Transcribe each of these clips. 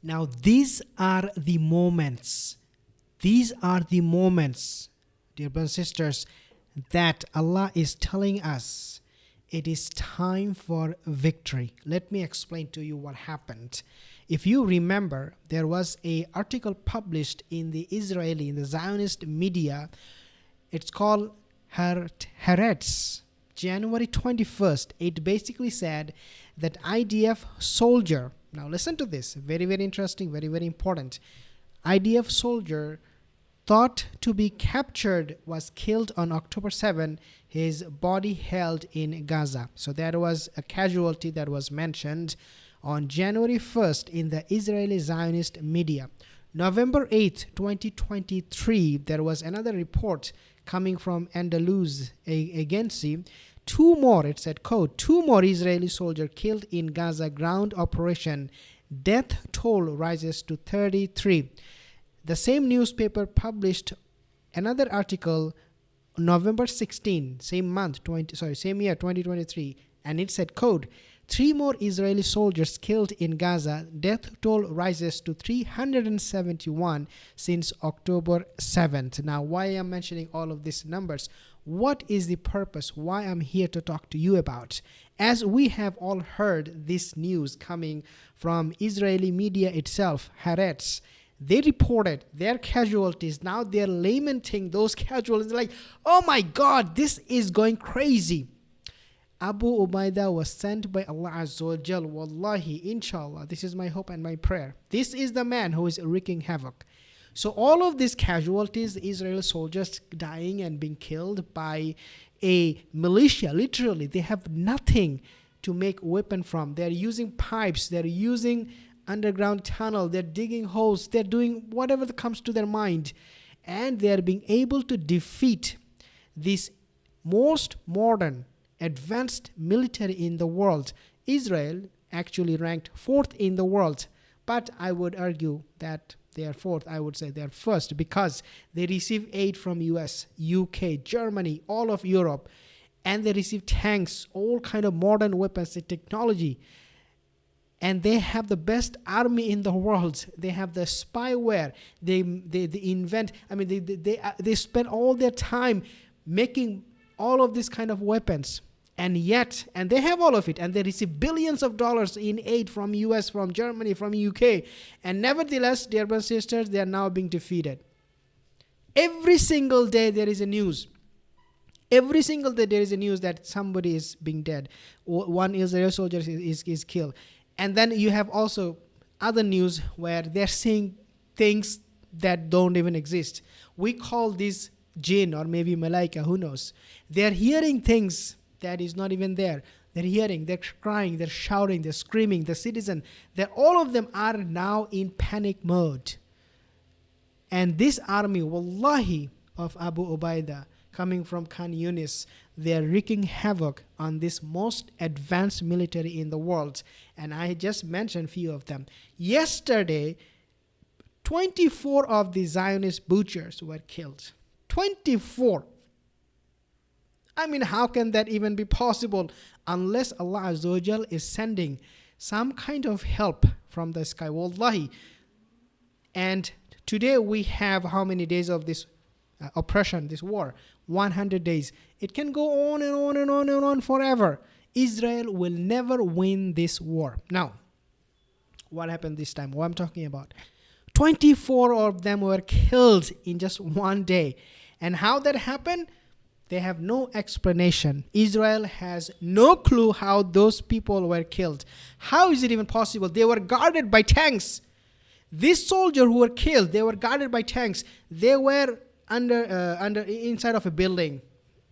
Now, these are the moments, dear brothers and sisters, that Allah is telling us it is time for victory. Let me explain to you what happened. If you remember, there was an article published in the Zionist media. It's called Haaretz, January 21st. It basically said that IDF soldier, now listen to this, very, very interesting, very, very important. IDF soldier thought to be captured was killed on October 7, his body held in Gaza. So there was a casualty that was mentioned on January 1st in the Israeli Zionist media. November 8, 2023, there was another report coming from Andalus agency. Two more Israeli soldiers killed in Gaza ground operation. Death toll rises to 33. The same newspaper published another article November 16, same year 2023, and it said, three more Israeli soldiers killed in Gaza. Death toll rises to 371 since October 7th. Now, why I'm mentioning all of these numbers? What is the purpose? Why I'm here to talk to you about? As we have all heard this news coming from Israeli media itself, Haaretz, they reported their casualties. Now they're lamenting those casualties. Like, oh my God, this is going crazy. Abu Ubaidah was sent by Allah Azza wa Jal. Wallahi, inshallah, this is my hope and my prayer. This is the man who is wreaking havoc. So all of these casualties, Israeli soldiers dying and being killed by a militia, literally, they have nothing to make weapon from. They're using pipes, they're using underground tunnel, they're digging holes, they're doing whatever that comes to their mind, and they're being able to defeat this most modern advanced military in the world. Israel actually ranked 4th in the world, but I would argue that they are 4th. I would say they are first because they receive aid from US, UK, Germany, all of Europe, and they receive tanks, all kind of modern weapons and technology. And they have the best army in the world. They have the spyware. They invent. I mean, they spend all their time making all of these kind of weapons, and they have all of it, and they receive billions of dollars in aid from US, from Germany, from UK, and nevertheless, dear brothers and sisters, they are now being defeated. Every single day there is a news. Every single day there is a news that somebody is being dead. One Israeli soldier is killed. And then you have also other news where they're seeing things that don't even exist. We call this jinn or maybe malaika, who knows. They're hearing things that is not even there. They're hearing, they're crying, they're shouting, they're screaming. The citizen, all of them are now in panic mode. And this army, wallahi, of Abu Ubaidah, coming from Khan Yunis, they are wreaking havoc on this most advanced military in the world. And I just mentioned few of them. Yesterday, 24 of the Zionist butchers were killed. 24. I mean, how can that even be possible unless Allah Azza wa Jal is sending some kind of help from the sky? Wallahi. And today we have how many days of this oppression, this war? 100 days. It can go on and on and on and on forever. Israel will never win this war. Now, what happened this time? What I'm talking about? 24 of them were killed in just one day. And how that happened? They have no explanation. Israel has no clue how those people were killed. How is it even possible? They were guarded by tanks. These soldiers who were killed, they were guarded by tanks. They were inside of a building.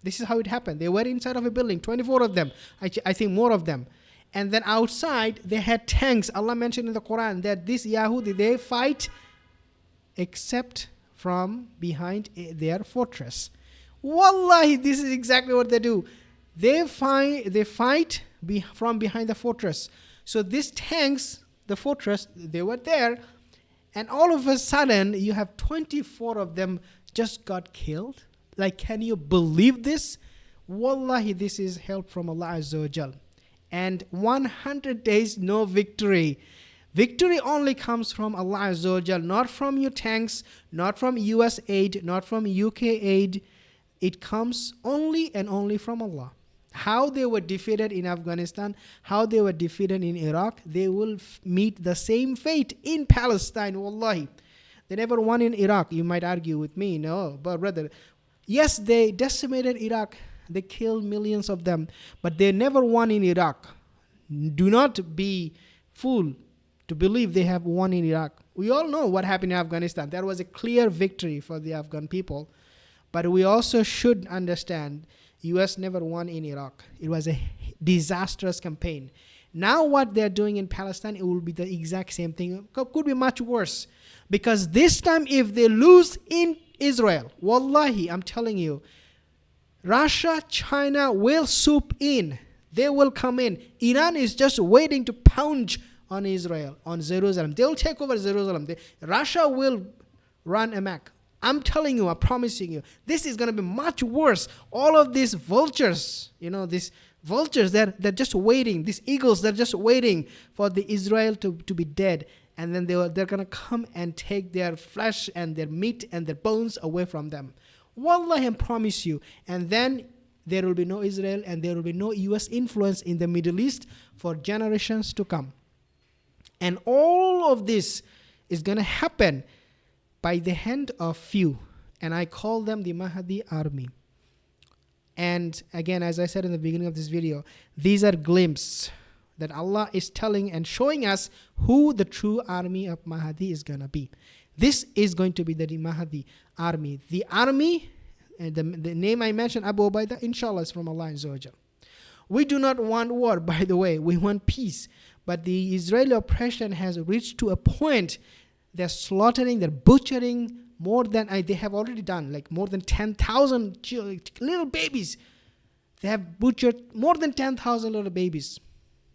This is how it happened. They were inside of a building, 24 of them. I think more of them. And then outside, they had tanks. Allah mentioned in the Quran that this Yahudi, they fight except from behind their fortress. Wallahi, this is exactly what they do. They fight from behind the fortress. So these tanks, the fortress, they were there. And all of a sudden, you have 24 of them just got killed. Like, can you believe this? Wallahi, this is help from Allah Azza wa Jal. And 100 days, no victory. Victory only comes from Allah Azza wa Jal, not from your tanks, not from US aid, not from UK aid. It comes only and only from Allah. How they were defeated in Afghanistan, how they were defeated in Iraq, they will meet the same fate in Palestine, wallahi. They never won in Iraq. You might argue with me, no, but brother, yes, they decimated Iraq. They killed millions of them, but they never won in Iraq. Do not be fooled to believe they have won in Iraq. We all know what happened in Afghanistan. There was a clear victory for the Afghan people, but we also should understand US never won in Iraq. It was a disastrous campaign. Now what they're doing in Palestine, it will be the exact same thing. Could be much worse. Because this time if they lose in Israel, wallahi, I'm telling you, Russia, China will swoop in. They will come in. Iran is just waiting to pounce on Israel, on Jerusalem. They will take over Jerusalem. Russia will run amok. I'm telling you, I'm promising you, this is going to be much worse. All of these vultures, these vultures, they're just waiting. These eagles, they're just waiting for the Israel to be dead. And then they're going to come and take their flesh and their meat and their bones away from them. Wallahi, I promise you. And then there will be no Israel and there will be no US influence in the Middle East for generations to come. And all of this is going to happen by the hand of few. And I call them the Mahdi Army. And again, as I said in the beginning of this video, these are glimpses that Allah is telling and showing us who the true army of Mahdi is going to be. This is going to be the Mahdi army. The army, the name I mentioned, Abu Ubaidah, inshallah, is from Allah Azza wa Jal. We do not want war, by the way. We want peace. But the Israeli oppression has reached to a point they're slaughtering, they're butchering more than they have already done, like more than 10,000 little babies. They have butchered more than 10,000 little babies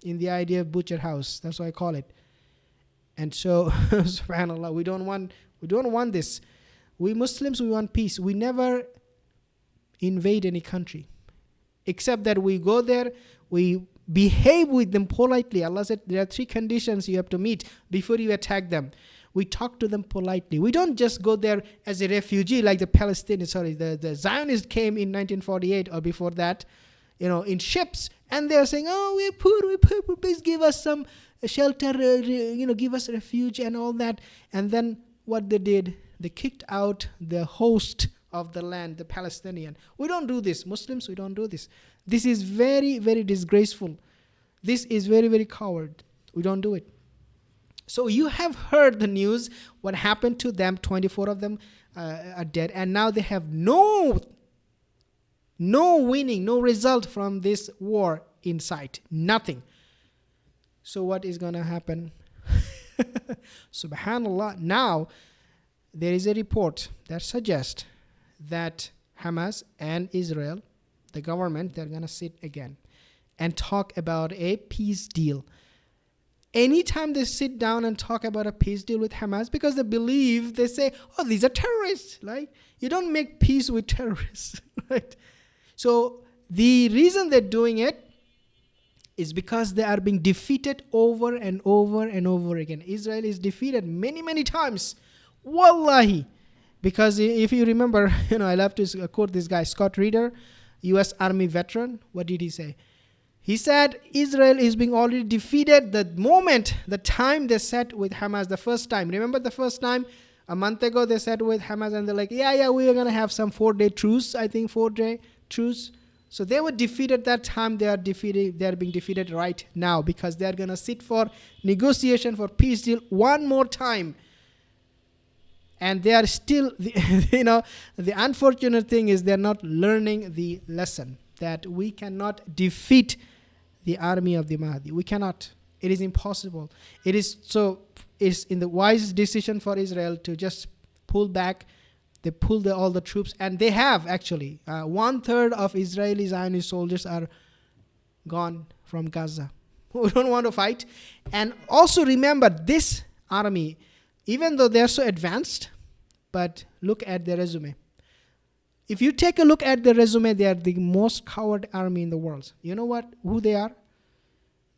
in the idea of butcher house. That's what I call it. And so, subhanAllah, we don't want this. We Muslims, we want peace. We never invade any country, except that we go there, we behave with them politely. Allah said there are 3 conditions you have to meet before you attack them. We talk to them politely. We don't just go there as a refugee like the Palestinians, the Zionists came in 1948 or before that, in ships, and they're saying, oh, we're poor, please give us some shelter, give us refuge and all that. And then what they did, they kicked out the host of the land, the Palestinian. We don't do this. Muslims, we don't do this. This is very, very disgraceful. This is very, very coward. We don't do it. So you have heard the news, what happened to them. 24 of them are dead. And now they have no winning, no result from this war in sight. Nothing. So what is going to happen? Subhanallah. Now, there is a report that suggests that Hamas and Israel, the government, they're going to sit again and talk about a peace deal. Anytime they sit down and talk about a peace deal with Hamas, because they say, oh, these are terrorists, right? You don't make peace with terrorists, right? So the reason they're doing it is because they are being defeated over and over and over again. Israel is defeated many, many times. Wallahi. Because if you remember, I love to quote this guy, Scott Reeder, US Army veteran. What did he say? He said Israel is being already defeated the time they sat with Hamas the first time. Remember the first time? A month ago they sat with Hamas and they're like, yeah, we are going to have some 4-day truce, I think 4-day truce. So they were defeated that time. They are being defeated right now because they are going to sit for negotiation for peace deal one more time. And they are still, the unfortunate thing is they're not learning the lesson that we cannot defeat the army of the Mahdi. We cannot. It is impossible. It's in the wise decision for Israel to just pull back. They pulled all the troops, and they have actually 1/3 of Israeli Zionist soldiers are gone from Gaza. We don't want to fight. And also remember, this army, even though they're so advanced, but look at their resume. If you take a look at their resume, they are the most coward army in the world. You know who they are?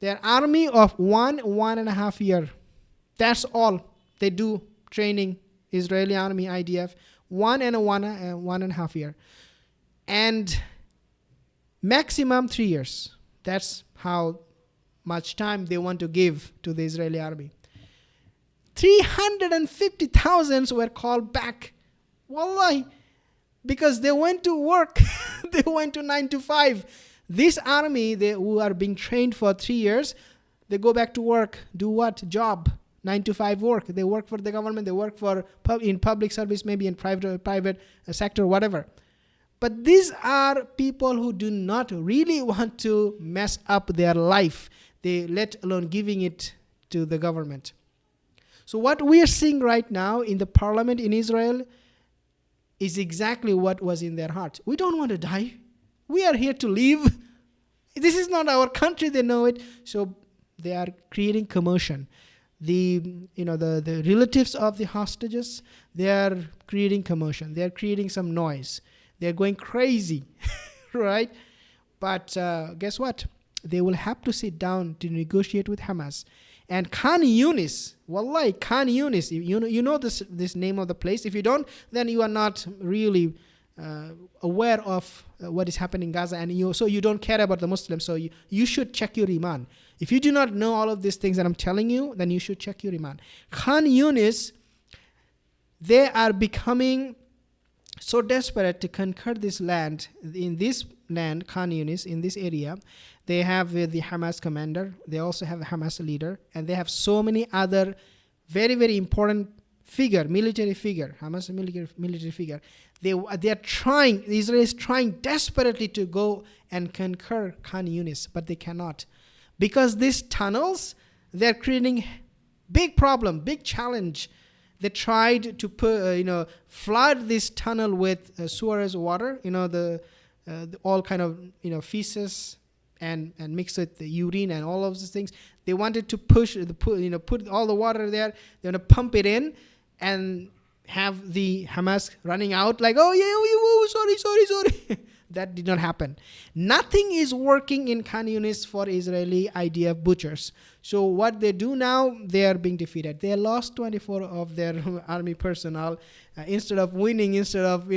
They are army of 1.5 year. That's all they do, training, Israeli army, IDF, 1.5 year. And maximum 3 years. That's how much time they want to give to the Israeli army. 350,000 were called back. Wallahi. Because they went to work. They went to 9 to 5. This army, who are being trained for 3 years, they go back to work. Do what? Job. 9 to 5 work. They work for the government. They work for in public service, maybe in private sector, whatever. But these are people who do not really want to mess up their life. They let alone giving it to the government. So what we are seeing right now in the parliament in Israel is exactly what was in their heart. We don't want to die. We are here to live. This is not our country. They know it. So they are creating commotion. The relatives of the hostages, they are creating commotion. They are creating some noise. They are going crazy, right? But guess what? They will have to sit down to negotiate with Hamas. And Khan Yunis, wallahi, Khan Yunis, you know this name of the place. If you don't, then you are not really aware of what is happening in Gaza, and so you don't care about the Muslims. So you should check your iman. If you do not know all of these things that I'm telling you, then you should check your iman. Khan Yunis, they are becoming so desperate to conquer this land. In this land, Khan Yunis, in this area, they have the Hamas commander. They also have a Hamas leader, and they have so many other very, very important military figure. Hamas military figure. They are trying. Israel is trying desperately to go and conquer Khan Yunis, but they cannot, because these tunnels, they're creating big problem, big challenge. They tried to flood this tunnel with sewerage water. The all kind of feces and mix it with the urine and all of these things. They wanted to put all the water there. They want to pump it in and have the Hamas running out like, sorry. That did not happen. Nothing is working in Khan Yunis for Israeli IDF butchers. So what they do now, they are being defeated. They lost 24 of their army personnel. Instead of winning, instead of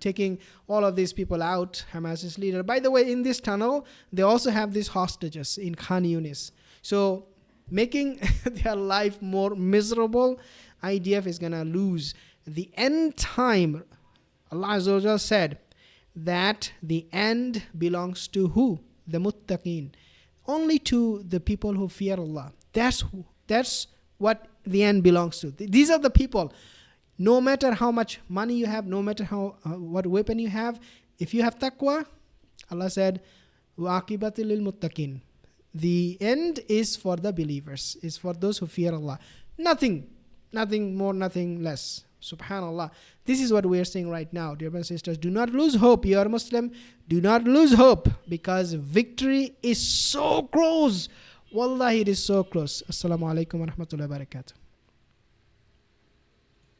taking all of these people out, Hamas's leader. By the way, in this tunnel, they also have these hostages in Khan Yunis. So making their life more miserable, IDF is going to lose. The end time, Allah Azza wa Jalla said that the end belongs to who? The muttaqeen. Only to the people who fear Allah. That's what the end belongs to. These are the people. No matter how much money you have, no matter what weapon you have, if you have taqwa, Allah said, وَعَقِبَةِ لِلْمُتَّقِينَ. The end is for the believers, is for those who fear Allah. Nothing more, nothing less. Subhanallah. This is what we are saying right now. Dear brothers and sisters, do not lose hope. You are a Muslim. Do not lose hope, because victory is so close. Wallahi, it is so close. Assalamu alaikum wa rahmatullahi wa barakatuh.